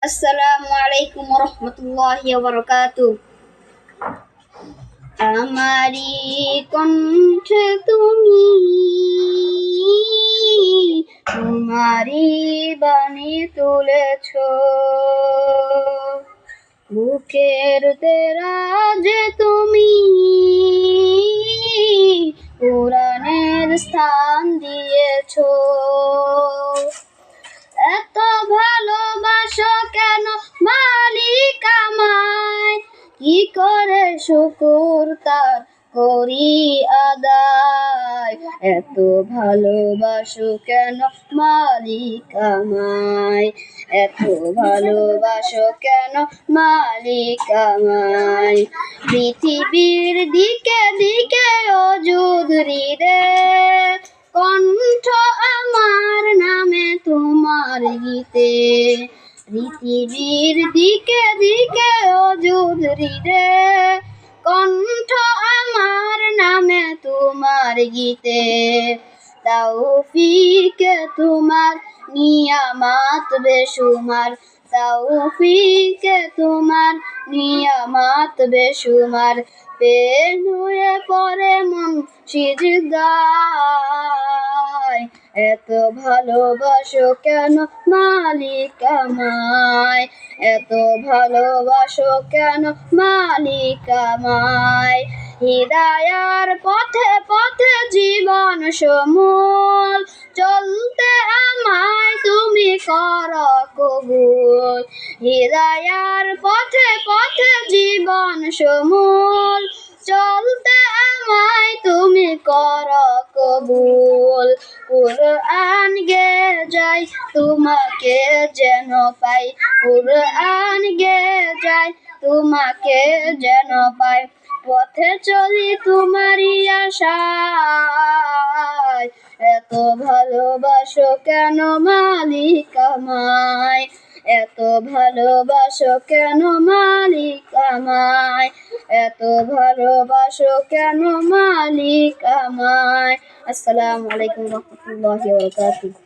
আসসালামু আলাইকুম ওয়া রাহমাতুল্লাহি ওয়া বারাকাতুহু। আমারি কণ্ঠে তুমি, তোমারি বাণী তুলেছ, বুকের দেরাজে তুমি কোরআনের স্থান দিয়েছ। এত ভালোবাসো কেন মালিক আমায়, কি করে শুকুর তার করি আদায়। এত ভালোবাসো কেন মালিক আমায়, এত ভালোবাসো কেন মালিক আমায়। পৃথিবীর দিকে দিকে অযুদ হৃদে, কণ্ঠ আমার নামে তোমার গীতে। পৃথিবীর দিকে দিকে অযুদ হৃদে, কণ্ঠ আমার নামে তোমার গীতে। তৌফিকে তোমার নিয়ামত বেশুমার, তৌফিকে তোমার নিয়ামত বেশুমার। পেন হয়ে পড়ে মন সিজদায়, এত ভালোবাসো কেন মালিক আমায়, এত ভালোবাসো কেন মালিক আমায়। হিদায়ার পথে পথে জীবন সমূল, চলতে আমায় তুমি করো কবুল। হিদায়ার পথে পথে জীবন সমূল, চলতে আমায় তুমি করো কবুল। কুরআন গে যাই তোমাকে যেন পাই, কুরআন গে যাই তোমাকে যেন পাই। পথে চলি তোমারই আশায়, এত ভালোবাসো কেন মালিক আমায়, এত ভালোবাসো কেন মালিক আমায়, এত ভালোবাসো কেন মালিক আমায়। আসসালামু আলাইকুম ওয়া রাহমাতুল্লাহি ওয়া বারাকাতুহু।